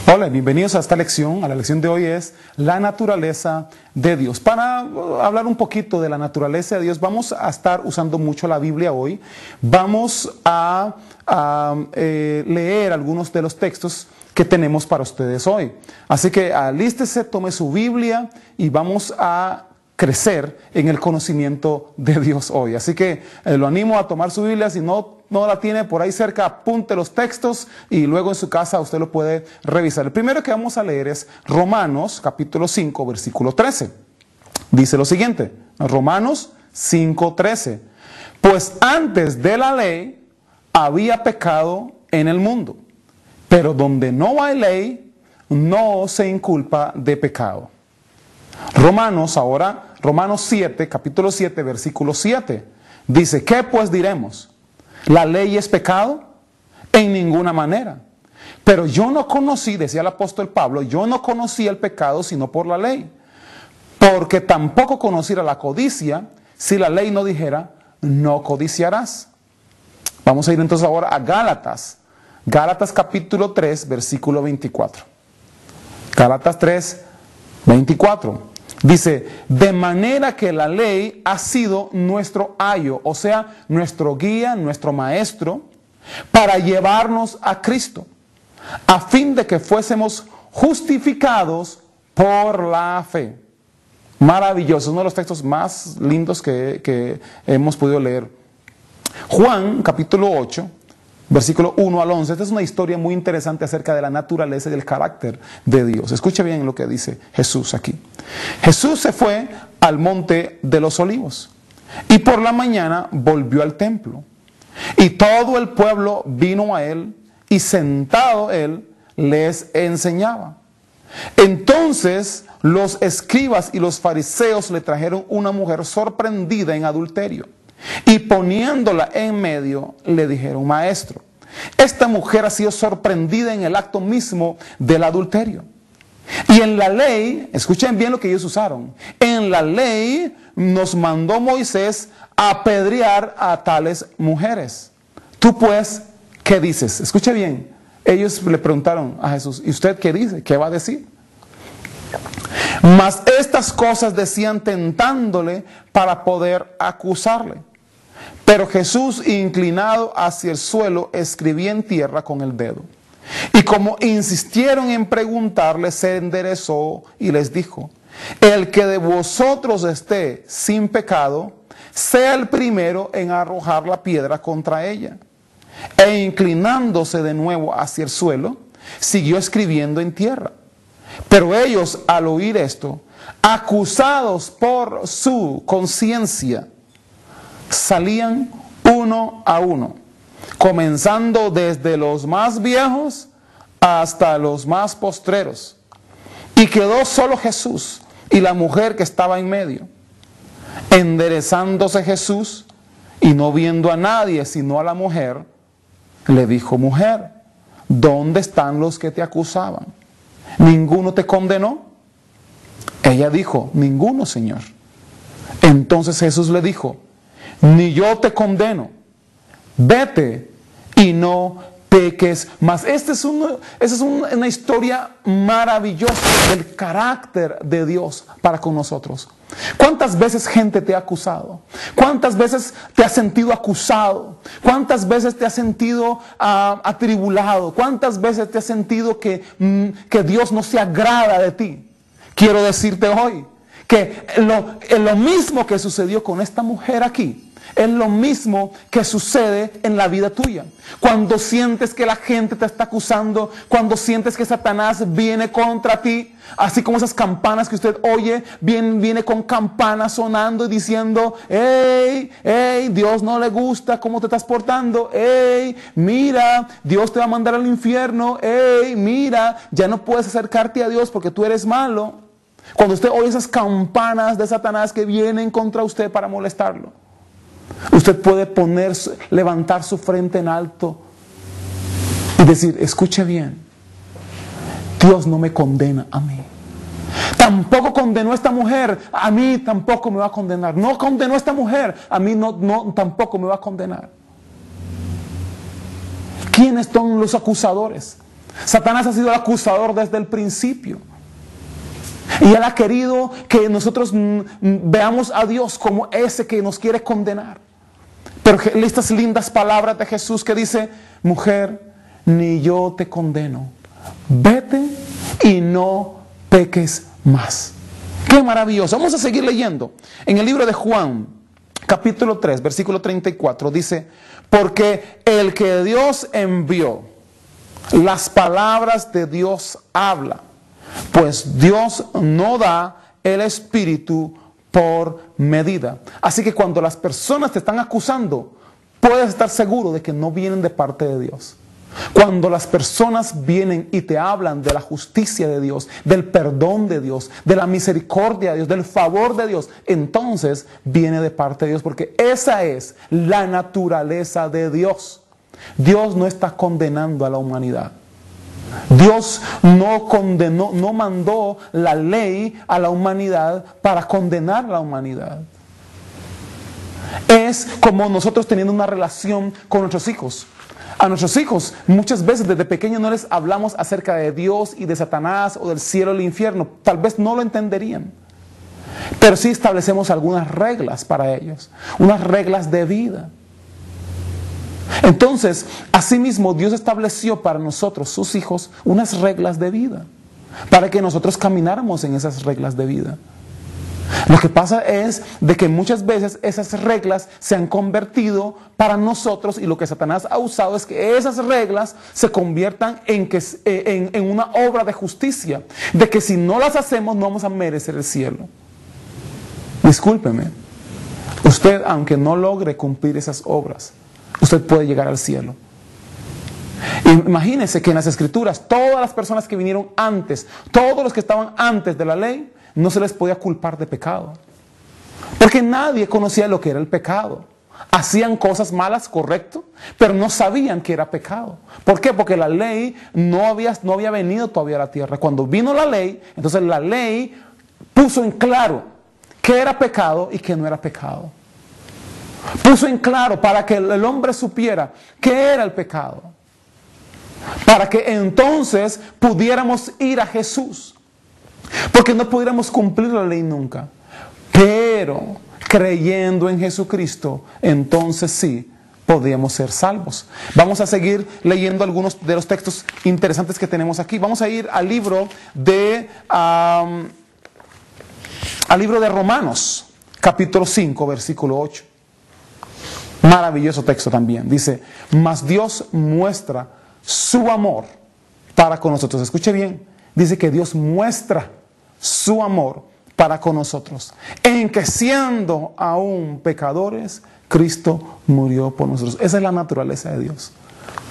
Hola, bienvenidos a esta lección. La lección de hoy es la naturaleza de Dios. Para hablar un poquito de la naturaleza de Dios, vamos a estar usando mucho la Biblia hoy. Vamos a leer algunos de los textos que tenemos para ustedes hoy. Así que alístese, tome su Biblia y vamos a crecer en el conocimiento de Dios hoy. Así que lo animo a tomar su Biblia. Si no la tiene por ahí cerca, apunte los textos y luego en su casa usted lo puede revisar. El primero que vamos a leer es Romanos capítulo 5 versículo 13. Dice lo siguiente, Romanos 5:13. Pues antes de la ley había pecado en el mundo, pero donde no hay ley no se inculpa de pecado. Romanos 7, capítulo 7, versículo 7. Dice, ¿qué pues diremos? ¿La ley es pecado? En ninguna manera. Pero yo no conocí, decía el apóstol Pablo, yo no conocí el pecado sino por la ley. Porque tampoco conociera la codicia si la ley no dijera, no codiciarás. Vamos a ir entonces ahora a Gálatas. Gálatas capítulo 3, versículo 24. Gálatas 3, 24. Dice, de manera que la ley ha sido nuestro ayo, o sea, nuestro guía, nuestro maestro, para llevarnos a Cristo, a fin de que fuésemos justificados por la fe. Maravilloso, uno de los textos más lindos que hemos podido leer. Juan, capítulo 8, versículo 1 al 11. Esta es una historia muy interesante acerca de la naturaleza y del carácter de Dios. Escuche bien lo que dice Jesús aquí. Jesús se fue al monte de los olivos y por la mañana volvió al templo. Y todo el pueblo vino a él y sentado él les enseñaba. Entonces los escribas y los fariseos le trajeron una mujer sorprendida en adulterio. Y poniéndola en medio, le dijeron, maestro, esta mujer ha sido sorprendida en el acto mismo del adulterio. Y en la ley, escuchen bien lo que ellos usaron, en la ley nos mandó Moisés a apedrear a tales mujeres. Tú pues, ¿qué dices? Escuche bien, ellos le preguntaron a Jesús, ¿y usted qué dice? ¿Qué va a decir? Mas estas cosas decían tentándole para poder acusarle. Pero Jesús, inclinado hacia el suelo, escribía en tierra con el dedo. Y como insistieron en preguntarle, se enderezó y les dijo, el que de vosotros esté sin pecado, sea el primero en arrojar la piedra contra ella. E inclinándose de nuevo hacia el suelo, siguió escribiendo en tierra. Pero ellos, al oír esto, acusados por su conciencia, salían uno a uno, comenzando desde los más viejos hasta los más postreros. Y quedó solo Jesús y la mujer que estaba en medio. Enderezándose Jesús y no viendo a nadie sino a la mujer, le dijo, mujer, ¿dónde están los que te acusaban? ¿Ninguno te condenó? Ella dijo, ninguno, Señor. Entonces Jesús le dijo, ni yo te condeno, vete y no peques más. Esta es una historia maravillosa del carácter de Dios para con nosotros. ¿Cuántas veces gente te ha acusado? ¿Cuántas veces te has sentido acusado? ¿Cuántas veces te has sentido atribulado? ¿Cuántas veces te has sentido que Dios no se agrada de ti? Quiero decirte hoy que lo mismo que sucedió con esta mujer aquí, es lo mismo que sucede en la vida tuya. Cuando sientes que la gente te está acusando, cuando sientes que Satanás viene contra ti, así como esas campanas que usted oye, viene con campanas sonando y diciendo, hey, Dios no le gusta cómo te estás portando, hey, mira, Dios te va a mandar al infierno, hey, mira, ya no puedes acercarte a Dios porque tú eres malo. Cuando usted oye esas campanas de Satanás que vienen contra usted para molestarlo, usted puede levantar su frente en alto y decir, escuche bien, Dios no me condena a mí. Tampoco condenó a esta mujer, a mí tampoco me va a condenar. No condenó a esta mujer, a mí tampoco me va a condenar. ¿Quiénes son los acusadores? Satanás ha sido el acusador desde el principio. Y él ha querido que nosotros veamos a Dios como ese que nos quiere condenar. Pero estas lindas palabras de Jesús que dice: mujer, ni yo te condeno. Vete y no peques más. Qué maravilloso. Vamos a seguir leyendo. En el libro de Juan, capítulo 3, versículo 34, dice: porque el que Dios envió, las palabras de Dios habla, pues Dios no da el Espíritu por medida. Así que cuando las personas te están acusando, puedes estar seguro de que no vienen de parte de Dios. Cuando las personas vienen y te hablan de la justicia de Dios, del perdón de Dios, de la misericordia de Dios, del favor de Dios, entonces viene de parte de Dios, porque esa es la naturaleza de Dios. Dios no está condenando a la humanidad. Dios no condenó, no mandó la ley a la humanidad para condenar a la humanidad. Es como nosotros teniendo una relación con nuestros hijos. A nuestros hijos muchas veces desde pequeños no les hablamos acerca de Dios y de Satanás o del cielo y el infierno. Tal vez no lo entenderían. Pero sí establecemos algunas reglas para ellos. Unas reglas de vida. Entonces, asimismo, Dios estableció para nosotros, sus hijos, unas reglas de vida. Para que nosotros camináramos en esas reglas de vida. Lo que pasa es de que muchas veces esas reglas se han convertido para nosotros, y lo que Satanás ha usado es que esas reglas se conviertan en una obra de justicia, de que si no las hacemos no vamos a merecer el cielo. Discúlpeme, usted, aunque no logre cumplir esas obras, usted puede llegar al cielo. Imagínense que en las Escrituras todas las personas que vinieron antes, todos los que estaban antes de la ley, no se les podía culpar de pecado, porque nadie conocía lo que era el pecado. Hacían cosas malas, correcto, pero no sabían que era pecado. ¿Por qué? Porque la ley no había venido todavía a la tierra. Cuando vino la ley, entonces la ley puso en claro qué era pecado y qué no era pecado. Puso en claro para que el hombre supiera qué era el pecado, para que entonces pudiéramos ir a Jesús. Porque no pudiéramos cumplir la ley nunca. Pero creyendo en Jesucristo, entonces sí podíamos ser salvos. Vamos a seguir leyendo algunos de los textos interesantes que tenemos aquí. Vamos a ir al libro de Romanos, capítulo 5, versículo 8. Maravilloso texto también. Dice: mas Dios muestra su amor para con nosotros. Escuche bien. Dice que Dios muestra su amor para con nosotros, en que siendo aún pecadores, Cristo murió por nosotros. Esa es la naturaleza de Dios.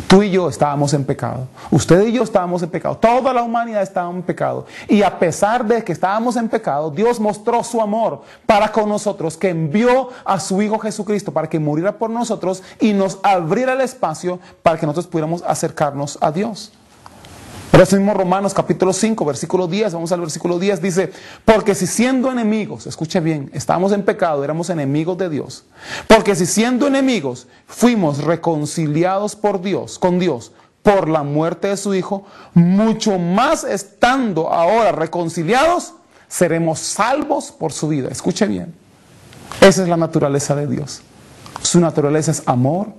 Tú y yo estábamos en pecado. Usted y yo estábamos en pecado. Toda la humanidad estaba en pecado. Y a pesar de que estábamos en pecado, Dios mostró su amor para con nosotros, que envió a su Hijo Jesucristo para que muriera por nosotros y nos abriera el espacio para que nosotros pudiéramos acercarnos a Dios. Por eso mismo Romanos capítulo 5, versículo 10, vamos al versículo 10, dice: porque si siendo enemigos, escuche bien, estábamos en pecado, éramos enemigos de Dios. Porque si siendo enemigos fuimos reconciliados con Dios, por la muerte de su Hijo, mucho más estando ahora reconciliados, seremos salvos por su vida. Escuche bien, esa es la naturaleza de Dios. Su naturaleza es amor,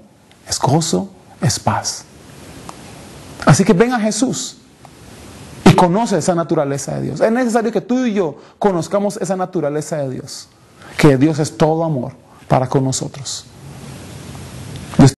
es gozo, es paz. Así que ven a Jesús y conoce esa naturaleza de Dios. Es necesario que tú y yo conozcamos esa naturaleza de Dios, que Dios es todo amor para con nosotros.